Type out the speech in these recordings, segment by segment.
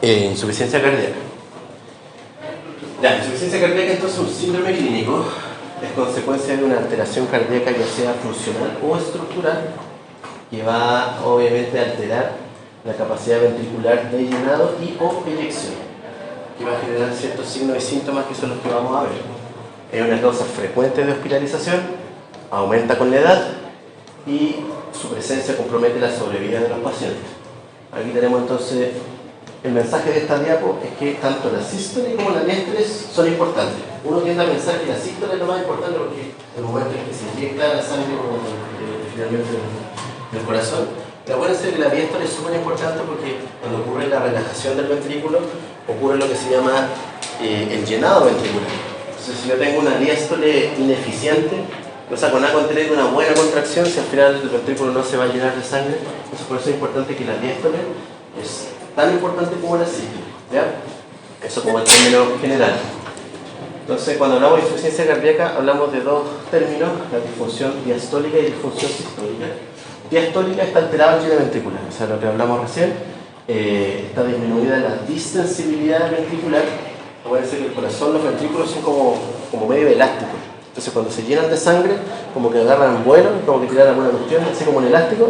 Insuficiencia cardíaca. La insuficiencia cardíaca entonces es un síndrome clínico, es consecuencia de una alteración cardíaca ya sea funcional o estructural que va obviamente a alterar la capacidad ventricular de llenado y o eyección, que va a generar ciertos signos y síntomas que son los que vamos a ver. Es una causa frecuente de hospitalización, aumenta con la edad y su presencia compromete la sobrevida de los pacientes. Aquí tenemos entonces el mensaje de esta diapo, es que tanto la sístole como la diástole son importantes. Uno tiende a pensar que la sístole es lo más importante porque el momento en que se inyecta la sangre finalmente del corazón. Pero acuérdense que la diástole es súper importante porque cuando ocurre la relajación del ventrículo ocurre lo que se llama el llenado ventricular. Entonces si yo tengo una diástole ineficiente, o sea, con tener una buena contracción, si al final el ventrículo no se va a llenar de sangre, entonces por eso es importante que la diástole es tan importante como la sístole, ¿ya? Eso como el término general. Entonces, cuando hablamos de insuficiencia cardíaca, hablamos de dos términos, la disfunción diastólica y disfunción sistólica. Diastólica está alterada el lleno ventricular, o sea, lo que hablamos recién, está disminuida la distensibilidad ventricular. Acuérdense que el corazón, los ventrículos son como medio elásticos. Entonces, cuando se llenan de sangre, como que agarran vuelo, como que tiran alguna cuestión, así como un elástico.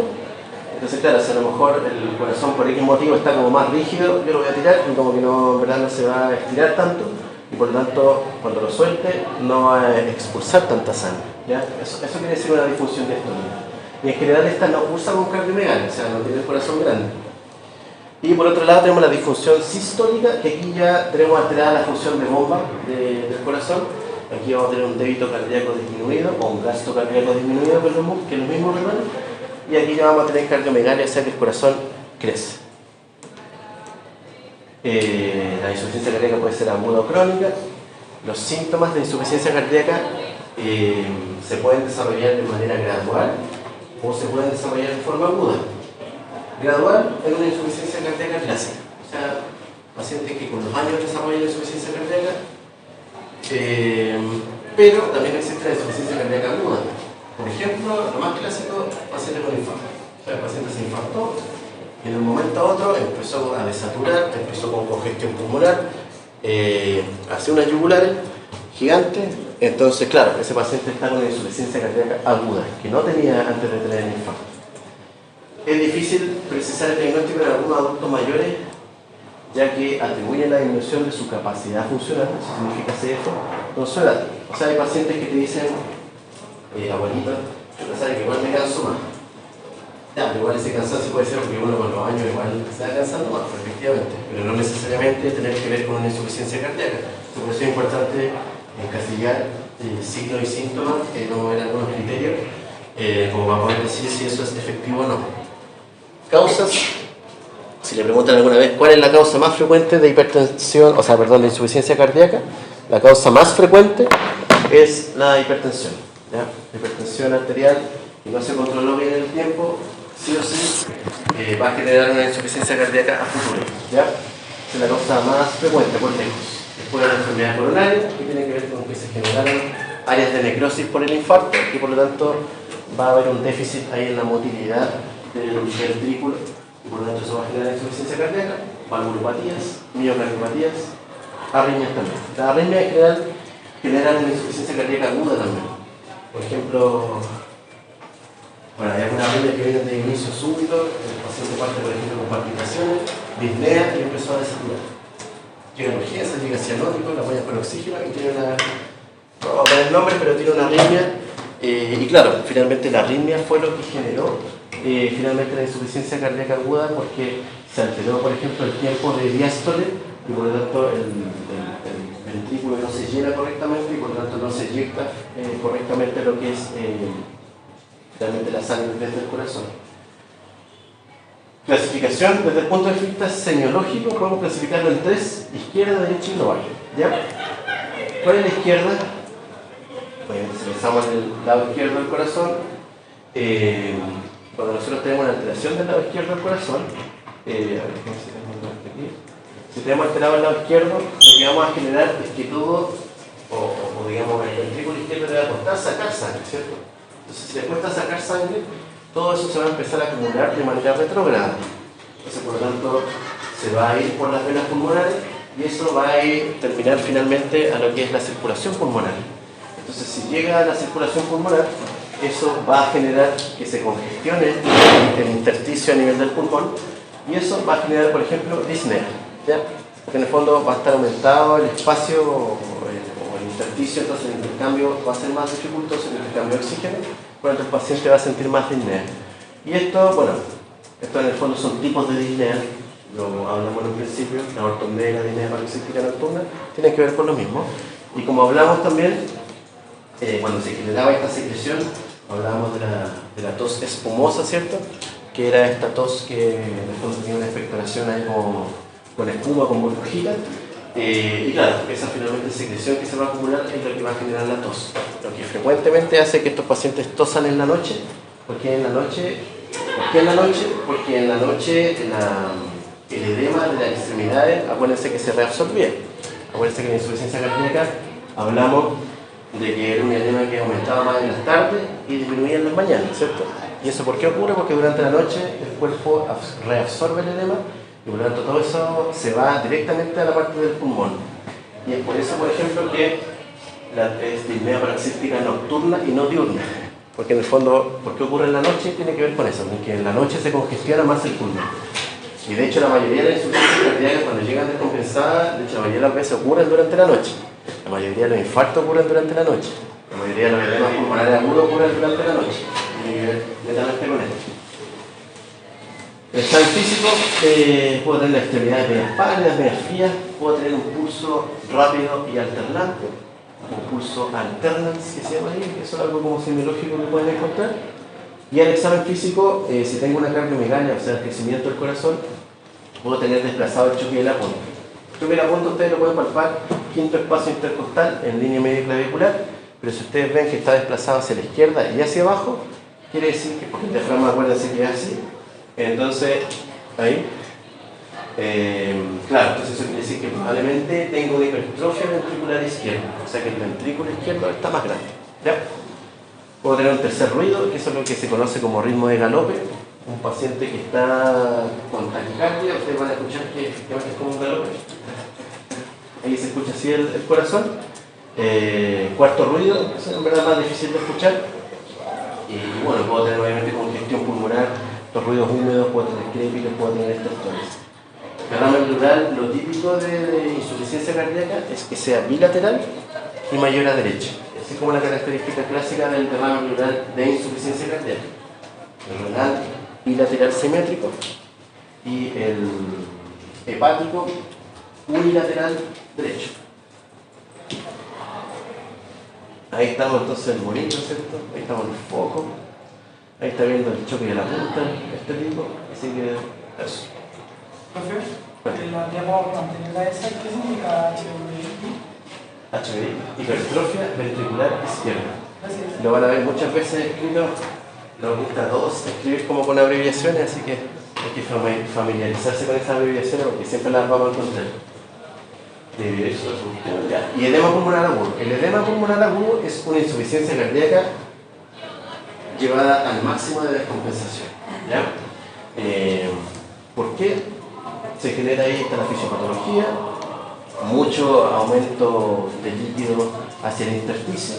Entonces, claro, si a lo mejor el corazón por X motivo está como más rígido, yo lo voy a tirar y como que no, en verdad no se va a estirar tanto y por lo tanto, cuando lo suelte, no va a expulsar tanta sangre, ¿ya? Eso quiere decir una disfunción diastólica. Y en general esta no cursa con cardiomegalia, o sea, no tiene el corazón grande. Y por otro lado tenemos la disfunción sistólica, que aquí ya tenemos alterada la función de bomba del corazón. Aquí vamos a tener un débito cardíaco disminuido o un gasto cardíaco disminuido, que es lo mismo, ¿verdad? Y aquí ya vamos a tener cardiomegalia, o sea que el corazón crece. La insuficiencia cardíaca puede ser aguda o crónica. Los síntomas de insuficiencia cardíaca se pueden desarrollar de manera gradual o se pueden desarrollar de forma aguda. Gradual es una insuficiencia cardíaca clásica, o sea, pacientes que con los años desarrollan insuficiencia cardíaca, pero también existe la insuficiencia cardíaca aguda. Por ejemplo, lo más clásico, paciente con infarto. O sea, el paciente se infartó y en un momento a otro empezó a desaturar, empezó con congestión pulmonar, hace unas yugulares gigantes. Entonces, claro, ese paciente está con una insuficiencia cardíaca aguda, que no tenía antes de tener el infarto. Es difícil precisar el diagnóstico en algunos adultos mayores, ya que atribuyen la disminución de su capacidad funcional, eso significa CF, con su edad. O sea, hay pacientes que te dicen, abuelita, yo sabes que igual me canso más. Ya, pero igual ese cansancio puede ser porque uno con los años igual se va cansando más, efectivamente, pero no necesariamente tener que ver con una insuficiencia cardíaca. Por eso es importante encasillar signos y síntomas, no en algunos criterios, como para poder decir si eso es efectivo o no. Causas, si le preguntan alguna vez cuál es la causa más frecuente de hipertensión, de insuficiencia cardíaca, la causa más frecuente es la hipertensión. ¿Ya? La hipertensión arterial que no se controló bien en el tiempo, sí o sí, va a generar una insuficiencia cardíaca a futuro. ¿Ya? Es la causa más frecuente por lejos. Después la enfermedad coronaria, que tiene que ver con que se generaron áreas de necrosis por el infarto y por lo tanto va a haber un déficit ahí en la motilidad del ventrículo y por lo tanto eso va a generar insuficiencia cardíaca, valvulopatías, miocardiopatías, arritmias también. Las arritmias en general generan una insuficiencia cardíaca aguda también. Por ejemplo, hay algunas arritmias que vienen de inicio súbito, el paciente parte por ejemplo con palpitaciones, disnea y empezó a desaturar. Llega urgencia, llega cianótico, la apoyan con oxígeno y tiene una, no voy a poner el nombre, pero tiene una arritmia. Y claro, finalmente la arritmia fue lo que generó finalmente la insuficiencia cardíaca aguda porque se alteró, por ejemplo, el tiempo de diástole y por lo tanto el ventrículo no se llena correctamente y por lo tanto no se eyecta correctamente lo que es realmente la sangre desde el corazón. Clasificación, desde el punto de vista semiológico, podemos clasificarlo en tres: izquierda, derecha y global. ¿Ya? ¿Cuál es la izquierda? Obviamente, si pensamos en el lado izquierdo del corazón, cuando nosotros tenemos una alteración del lado izquierdo del corazón, si tenemos alterado el lado izquierdo, lo que vamos a generar es que todo, o digamos, el ventrículo izquierdo le va a costar sacar sangre, ¿cierto? Entonces, si le cuesta sacar sangre, todo eso se va a empezar a acumular de manera retrógrada. Entonces, por lo tanto, se va a ir por las venas pulmonares y eso va a ir, terminar finalmente a lo que es la circulación pulmonar. Entonces, si llega a la circulación pulmonar, eso va a generar que se congestione el intersticio a nivel del pulmón y eso va a generar, por ejemplo, disnea, ¿ya? Porque en el fondo va a estar aumentado el espacio o el intersticio, entonces el intercambio va a ser más dificultoso, el intercambio de oxígeno, por lo tanto el paciente va a sentir más disnea. Y esto, bueno, esto en el fondo son tipos de disnea, lo hablamos en un principio, la ortopnea y la disnea paroxística nocturna tienen que ver con lo mismo. Y como hablamos también, cuando se generaba esta secreción, hablábamos de la tos espumosa, ¿cierto? Que era esta tos que en el fondo tenía una expectoración ahí con espuma, con burbujita. Y claro, esa finalmente secreción que se va a acumular es lo que va a generar la tos. Lo que frecuentemente hace que estos pacientes tosan en la noche. ¿Por qué en la noche? Porque en la noche el edema de las extremidades, acuérdense que se reabsorbía. Acuérdense que en la insuficiencia cardíaca hablamos de que era un edema que aumentaba más en las tardes y disminuía en las mañanas, ¿cierto? ¿Y eso por qué ocurre? Porque durante la noche el cuerpo reabsorbe el edema y por lo tanto todo eso se va directamente a la parte del pulmón. Y es por eso, por ejemplo, que es disnea paroxística nocturna y no diurna. Porque en el fondo, ¿por qué ocurre en la noche? Tiene que ver con eso, porque en la noche se congestiona más el pulmón. Y de hecho la mayoría de las insuficiencias cardíacas cuando llegan descompensadas, de hecho la mayoría de las veces ocurren durante la noche. La mayoría de los infartos ocurren durante la noche. La mayoría de los edemas pulmonares agudos ocurren durante la noche. Tiene que ver netamente con esto. El examen físico, puedo tener las extremidades medias pálidas, medias frías, puedo tener un pulso rápido y alternante, un pulso alternance que se llama ahí, que eso es algo como semiológico que pueden encontrar. Y al examen físico, si tengo una cardiomegalia, o sea, el crecimiento del corazón, puedo tener desplazado el choque de la punta. El choque de la punta ustedes lo pueden palpar, quinto espacio intercostal en línea media clavicular, pero si ustedes ven que está desplazado hacia la izquierda y hacia abajo, quiere decir que, porque el diafragma, acuérdense que es así, entonces, ahí, claro, entonces eso quiere decir que probablemente tengo una hipertrofia ventricular izquierda, o sea que el ventrículo izquierdo está más grande, ¿ya? Puedo tener un tercer ruido, que eso es lo que se conoce como ritmo de galope. Un paciente que está con taquicardia, ustedes van a escuchar que efectivamente es como un galope. Ahí se escucha así el corazón. Cuarto ruido, eso es en verdad más difícil de escuchar. Y bueno, puedo tener obviamente congestión pulmonar, los ruidos húmedos, puedo tener crépitos, puedo tener estos tonos. Derrame pleural, lo típico de insuficiencia cardíaca es que sea bilateral y mayor a derecha. Así como la característica clásica del derrame pleural de insuficiencia cardíaca. El renal bilateral simétrico y el hepático unilateral derecho. Ahí estamos entonces el monito, ¿cierto? Ahí estamos en el foco. Ahí está viendo el choque de la punta, este tipo. Así que eso. Profe, la diapositiva anterior a esa, ¿qué significa HVI? HVI, hipertrofia ventricular izquierda. Gracias. Lo van a ver muchas veces escrito, nos gusta a todos escribir como con abreviaciones, así que hay que familiarizarse con esas abreviaciones porque siempre las vamos a encontrar. Y edema pulmonar agudo. El edema pulmonar agudo es una insuficiencia cardíaca llevada al máximo de descompensación, ¿ya? ¿Por qué? Se genera ahí la fisiopatología, mucho aumento de líquido hacia el intersticio,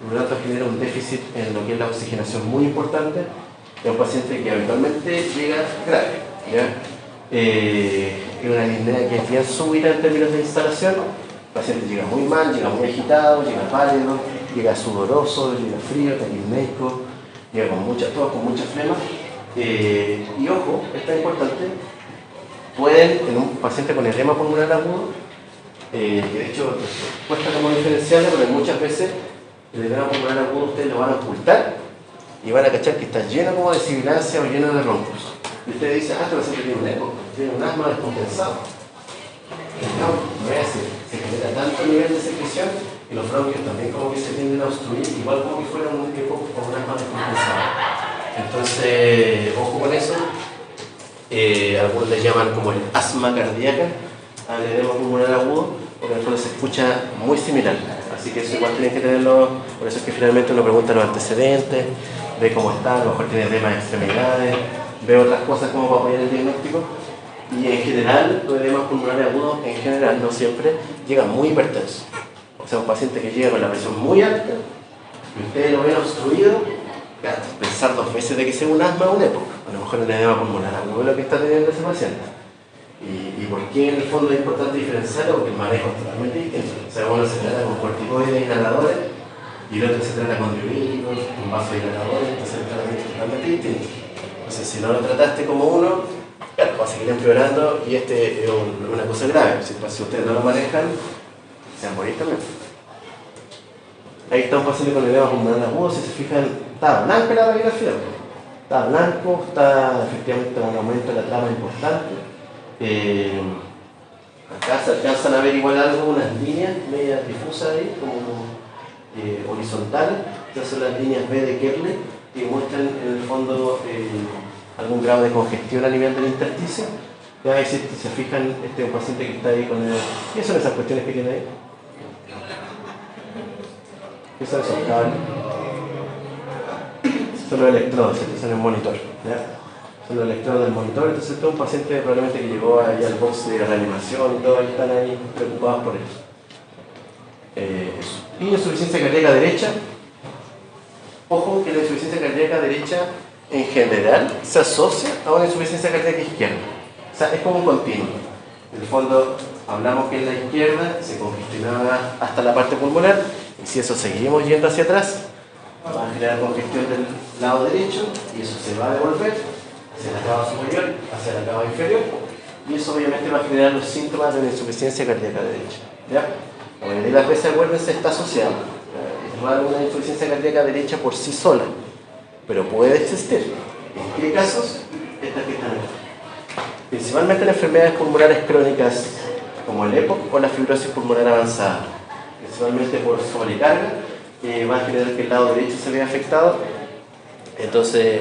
por lo tanto genera un déficit en lo que es la oxigenación muy importante de un paciente que habitualmente llega grave, ¿ya? Es una disnea que es bien súbita en términos de instalación. El paciente llega muy mal, llega muy agitado, llega pálido, llega sudoroso, llega frío, taquipneico, llega con mucha tos, con mucha flema. Y ojo, esto es importante, pueden en un paciente con edema pulmonar agudo, que de hecho cuesta como diferenciarlo, pero muchas veces el edema pulmonar agudo ustedes lo van a ocultar y van a cachar que está lleno como de sibilancia o lleno de roncos. Y ustedes dicen, este paciente tiene un eco, tiene un asma descompensado. No, no es así. Se genera tanto nivel de secreción y los bronquios también como que se tienden a obstruir, igual como que fuera un eco o un asma descompensado. Entonces, ojo con eso. Algunos le llaman como el asma cardíaca al edema pulmonar agudo, porque en el fondo se escucha muy similar. Así que eso igual tienen que tenerlo, por eso es que finalmente uno pregunta los antecedentes, ve cómo está, a lo mejor tiene edema de extremidades, ve otras cosas como para apoyar el diagnóstico. Y en general, los edemas pulmonares agudos, en general, no siempre, llegan muy hipertensos. O sea, un paciente que llega con la presión muy alta, y ustedes lo ven obstruido, claro, pensar 2 veces de que sea un asma o un EPOC. A lo mejor el edema pulmonar agudo es lo que está teniendo ese paciente. ¿Y por qué en el fondo es importante diferenciarlo? Porque el manejo es totalmente distinto. O sea, uno se trata con corticoides inhaladores y el otro se trata con diuréticos, con vasodilatadores, entonces el tratamiento es totalmente distinto. Entonces, si no lo trataste como uno, claro, va a seguir empeorando y este es una cosa grave. Si ustedes no lo manejan, se van a morir también. Ahí está un paciente con edema pulmonar agudo, si se fijan, está blanca la radiografía. Está blanco, está efectivamente un aumento de la trama importante. Acá se alcanzan a ver igual algo, unas líneas medias difusas ahí, como horizontales. Estas son las líneas B de Kerley, que muestran en el fondo algún grado de congestión a nivel del intersticio. Ya si se fijan, este es un paciente que está ahí con el... ¿Qué son esas cuestiones que tiene ahí? ¿Qué son esos cables? Son los electrodos, estos son el monitor. ¿Ya? Son los electrodos del monitor, entonces este es un paciente probablemente que llegó ahí al box de reanimación y todo, y están ahí preocupados por eso. Y insuficiencia cardíaca derecha. Ojo que la insuficiencia cardíaca derecha en general se asocia a una insuficiencia cardíaca izquierda. O sea, es como un continuo. En el fondo, hablamos que en la izquierda se congestionaba hasta la parte pulmonar, y si eso seguimos yendo hacia atrás, va a generar congestión del lado derecho, y eso se va a devolver hacia la cava superior, hacia la cava inferior, y eso obviamente va a generar los síntomas de una insuficiencia cardíaca derecha. ¿Ya? La mayoría de las veces, acuérdense, está asociado. Es raro una insuficiencia cardíaca derecha por sí sola, pero puede existir. ¿En qué casos? Estas que están aquí. Principalmente en enfermedades pulmonares crónicas como el EPOC o la fibrosis pulmonar avanzada, principalmente por sobrecarga, va a generar que el lado derecho se vea afectado. Entonces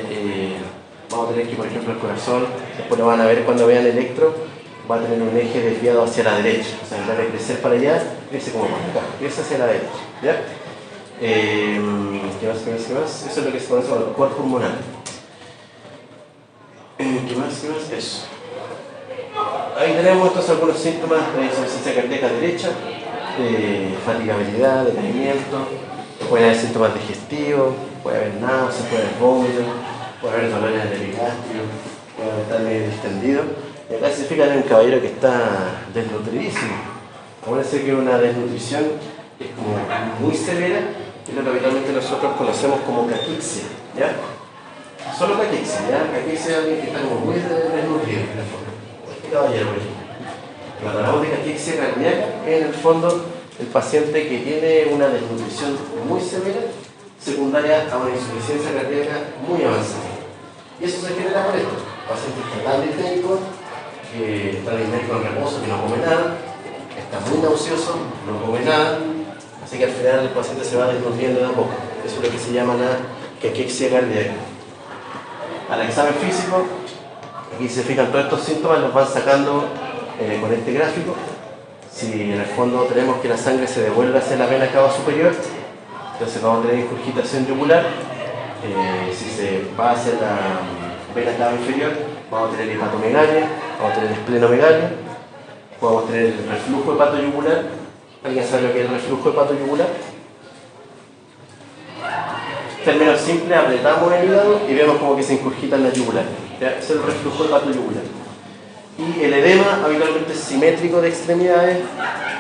vamos a tener que, por ejemplo, el corazón, después lo van a ver cuando vean electro, va a tener un eje desviado hacia la derecha, o sea, en vez de crecer para allá, crece como para acá, crece hacia la derecha. ¿Ya? ¿Qué más? Eso es lo que se conoce como el cor pulmonar. ¿Qué más? Eso. Ahí tenemos entonces algunos síntomas de insuficiencia cardíaca derecha, fatigabilidad, decaimiento, puede haber síntomas digestivos, puede haber náuseas, puede haber vómito, puede haber dolores en el epigastrio, puede estar medio distendido. Y acá se fijan en un caballero que está desnutridísimo. Acuérdense que una desnutrición es como muy severa, y lo que habitualmente nosotros conocemos como caquexia, ¿ya? Solo caquexia, ¿ya? Caquexia es alguien que está como muy desnutrido en la forma. Este caballero, por ejemplo. Cuando hablamos de caquexia cardíaca, es en el fondo el paciente que tiene una desnutrición muy severa, secundaria a una insuficiencia cardíaca muy avanzada. Y eso se genera por esto. El paciente está tan disténico, que está disténico en reposo, que no come nada, está muy nauseoso, no come nada, así que al final el paciente se va desnutriendo de a poco. Eso es lo que se llama la caquexia cardíaca. Al examen físico, aquí se fijan todos estos síntomas, los van sacando con este gráfico. Si en el fondo tenemos que la sangre se devuelve hacia la vena cava superior, entonces vamos a tener ingurgitación yugular. Si se va hacia la vena cava inferior, vamos a tener hepatomegalia, vamos a tener esplenomegalia, podemos tener el reflujo hepatoyugular. ¿Alguien sabe lo que es el reflujo hepatoyugular? En términos simples, apretamos el hígado y vemos como que se ingurgita en la yugular. Ese es el reflujo hepatoyugular. Y el edema habitualmente es simétrico de extremidades,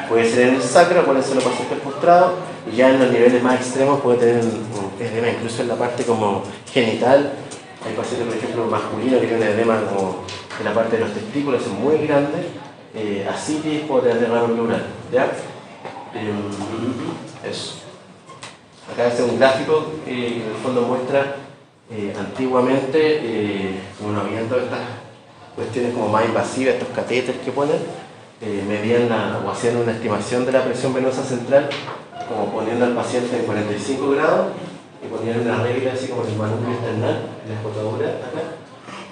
puede ser en el sacro, pueden ser los pacientes postrados, y ya en los niveles más extremos puede tener un edema incluso en la parte como genital. Hay pacientes, por ejemplo, masculinos que tienen edema como en la parte de los testículos, es muy grande, ascitis, puede tener derrame pleural. ¿Ya? Eso. Acá es un gráfico que en el fondo muestra antiguamente, como no habían todas estas cuestiones como más invasivas, estos catéteres que ponen, medían o hacían una estimación de la presión venosa central, como poniendo al paciente en 45 grados y ponían una regla así como en el manubrio external, en la escotadura acá.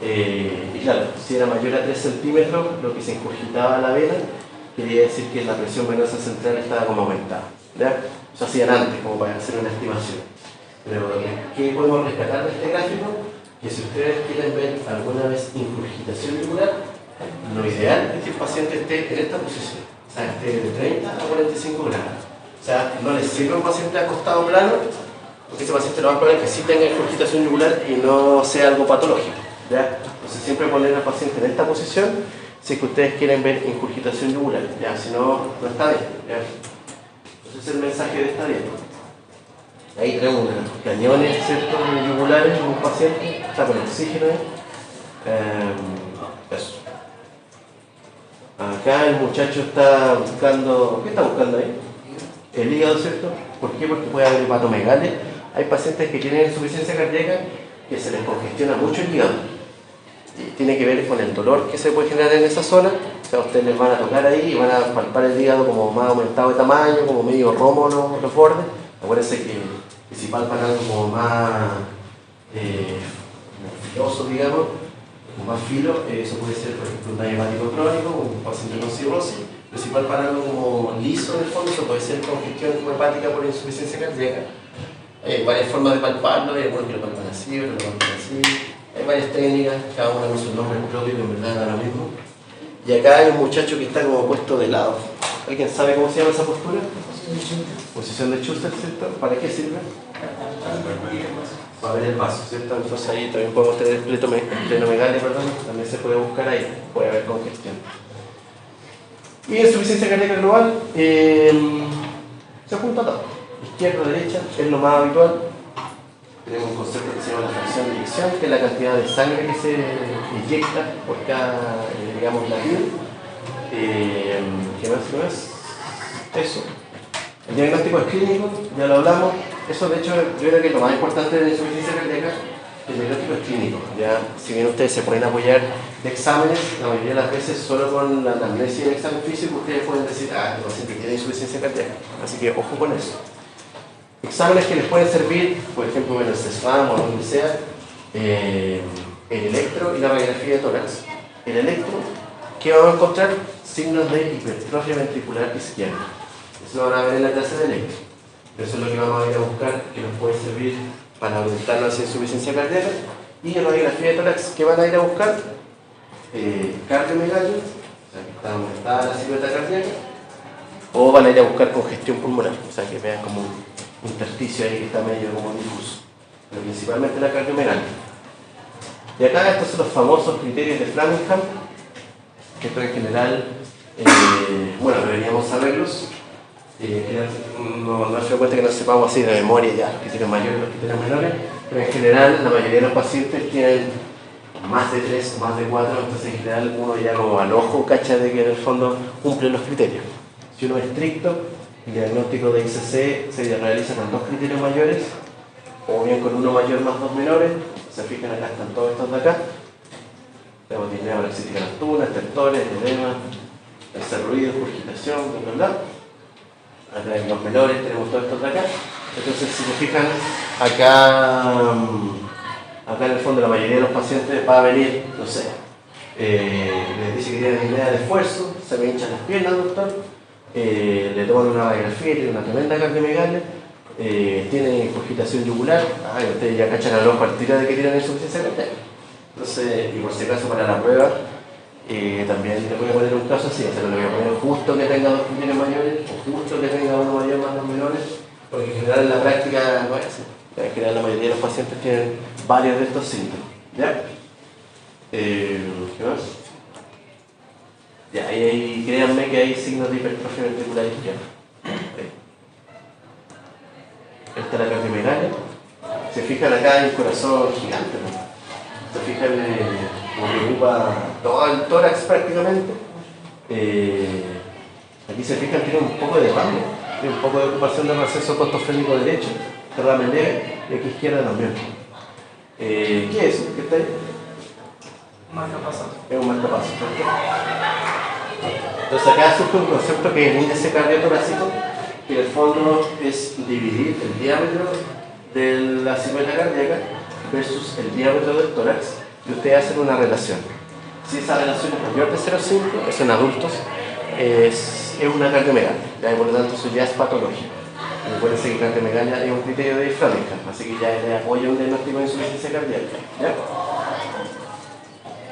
Y claro, si era mayor a 3 centímetros, lo que se ingurgitaba a la vena, quería decir que la presión venosa central estaba como aumentada. ¿Ya? Eso hacían antes, como para hacer una estimación. Pero ¿qué podemos rescatar de este gráfico? Que si ustedes quieren ver alguna vez ingurgitación yugular, Lo ideal es que el paciente esté en esta posición, o sea, esté de 30 a 45 grados. O sea, no les sirve a un paciente acostado plano, porque ese paciente lo más probable es que sí tenga ingurgitación yugular y no sea algo patológico. ¿Ya? Entonces siempre poner al paciente en esta posición si es que ustedes quieren ver ingurgitación yugular, ¿ya? Si no, no está bien. ¿Ya? Entonces es el mensaje de esta dieta. Ahí tenemos unos cañones, ¿cierto?, yugulares en un paciente, está con oxígeno. Eso. Acá el muchacho está buscando, ¿qué está buscando ahí? El hígado, ¿cierto? ¿Por qué? Porque puede haber hepatomegalia. Hay pacientes que tienen insuficiencia cardíaca que se les congestiona mucho el hígado. Y tiene que ver con el dolor que se puede generar en esa zona. O sea, ustedes les van a tocar ahí y van a palpar el hígado como más aumentado de tamaño, como medio romo los bordes. Acuérdense que si palpan algo como más filoso, digamos, con más filo, eso puede ser, por ejemplo, un daño hepático crónico, un paciente con cirrosis. Pero si palpan algo como liso en el fondo, eso puede ser congestión hepática por insuficiencia cardíaca. Hay varias formas de palparlo, hay algunos que lo palpan así, otros lo palpan así. Hay varias técnicas, cada una con su nombre propio, que en verdad da lo mismo. Y acá hay un muchacho que está como puesto de lado. ¿Alguien sabe cómo se llama esa postura? Posición de Schuster, ¿cierto? ¿Para qué sirve? Para ver el vaso, ¿cierto? Entonces ahí también podemos tener plenomegalia, perdón, también se puede buscar ahí, puede haber congestión. Y insuficiencia cardíaca global, se junta todo. Izquierda, derecha, es lo más habitual. Tenemos un concepto que se llama la fracción de eyección, que es la cantidad de sangre que se inyecta por cada, digamos, latido. ¿Qué más? Eso. El diagnóstico es clínico, ya lo hablamos. Eso, de hecho, yo creo que lo más importante de la insuficiencia cardíaca, el diagnóstico es clínico. Ya, si bien ustedes se pueden apoyar de exámenes, la mayoría de las veces solo con la anamnesis y el examen físico ustedes pueden decir, el paciente tiene insuficiencia cardíaca. Así que ojo con eso. Exámenes que les pueden servir, por ejemplo, en el CESFAM o donde sea, el electro y la radiografía de tórax. El electro, ¿qué vamos a encontrar? Signos de hipertrofia ventricular izquierda. Eso lo van a ver en la clase de electro. Eso es lo que vamos a ir a buscar, que nos puede servir para orientar la insuficiencia cardíaca. Y en radiografía de tórax, ¿qué van a ir a buscar? Cardiomegalia, o sea, que está aumentada la silueta cardíaca, o van a ir a buscar congestión pulmonar, o sea, que vean como un intersticio ahí que está medio como difuso, pero principalmente la cardiomegalia. Y acá estos son los famosos criterios de Framingham, que esto en general, bueno, deberíamos saberlos. No es frecuente que no sepamos así de memoria ya los criterios mayores y los criterios menores, pero en general la mayoría de los pacientes tienen más de 3 o más de 4, entonces en general uno ya como al ojo cacha de que en el fondo cumple los criterios. Si uno es estricto, el diagnóstico de ICC se realiza con 2 criterios mayores, o bien con uno mayor más 2 menores. Se fijan acá, están todos estos de acá. Tenemos disnea paroxística nocturna, estertores, edema, ese ruido, ingurgitación, ¿verdad? Acá en los menores tenemos todos estos de acá. Entonces, si se fijan, acá en el fondo la mayoría de los pacientes va a venir, no sé, les dice que tiene disnea de esfuerzo, se me hinchan las piernas, doctor, le toman una radiografía, tiene una tremenda cardiomegalia, tiene congestión yugular, ustedes ya cachan al ojo al tiro de que tienen insuficiencia cardíaca. Entonces, y por si acaso para la prueba, también le voy a poner un caso así, o sea, le voy a poner justo que tenga 2 criterios mayores, o justo que tenga uno mayor más 2 menores, porque en general en la práctica no es así. En general la mayoría de los pacientes tienen varios de estos síntomas. ¿Ya? ¿Qué más? Ya, y créanme que hay signos de hipertrofia ventricular izquierda. Esta es la cardiomegalia. Se fijan acá hay un corazón gigante, ¿no? Se fijan como que ocupa todo el tórax prácticamente. Aquí se fijan, tiene un poco de derrame, tiene un poco de ocupación del receso costofrénico derecho, derrame leve, y aquí izquierda también. ¿Qué es eso? ¿Qué está ahí? Marcapaso. Es un marcapaso, ¿cierto? Entonces acá surge un concepto que es el índice cardiotorácico, que en el fondo es dividir el diámetro de la silueta cardíaca versus el diámetro del tórax, y ustedes hacen una relación. Si esa relación es mayor de 0,5, eso en adultos, es una cardiomegalia, y por lo tanto eso ya es patológico. Recuerden que cardiomegalia es un criterio de Framingham, así que ya le apoya un diagnóstico de insuficiencia cardíaca. ¿Ya?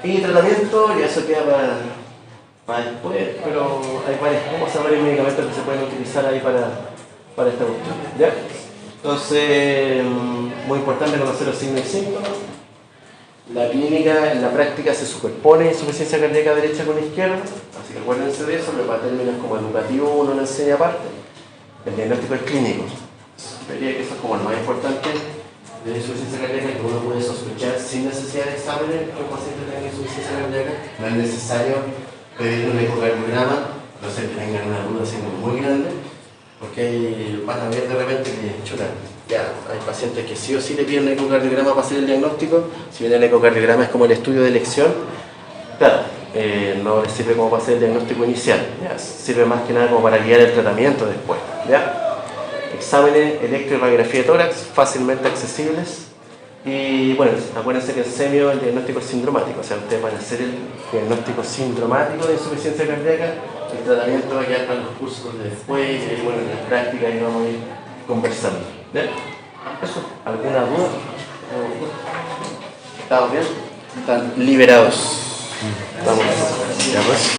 Y tratamiento, y eso queda para después, pero hay varias cosas, varios medicamentos que se pueden utilizar ahí para esta cuestión. ¿Ya? Entonces, muy importante conocer los signos y síntomas. La clínica, en la práctica, se superpone insuficiencia cardíaca derecha con izquierda, así que acuérdense de eso, pero para términos como educativo uno lo enseña aparte. El diagnóstico es clínico. Diría que eso es como lo más importante de insuficiencia cardíaca, que uno puede sospechar sin necesidad de exámenes que un paciente tenga insuficiencia cardíaca. No es necesario pedir un ecocardiograma, no sé que tengan una duda así muy grande, porque van a ver de repente que, chuta, ya hay pacientes que sí o sí le piden el ecocardiograma para hacer el diagnóstico. Si bien el ecocardiograma es como el estudio de elección, claro, no les sirve como para hacer el diagnóstico inicial, ¿ya? Sirve más que nada como para guiar el tratamiento después, ¿ya? Exámenes electro y radiografía de tórax, fácilmente accesibles. Y bueno, acuérdense que en semio el diagnóstico es sindromático, o sea, ustedes van a hacer el diagnóstico sindromático de insuficiencia cardíaca, el tratamiento va a quedar para los cursos de después, y bueno, en la práctica ahí vamos a ir conversando. ¿Bien? ¿Eso? ¿Alguna duda? ¿Estamos bien? Están liberados. Vamos. Ya pues.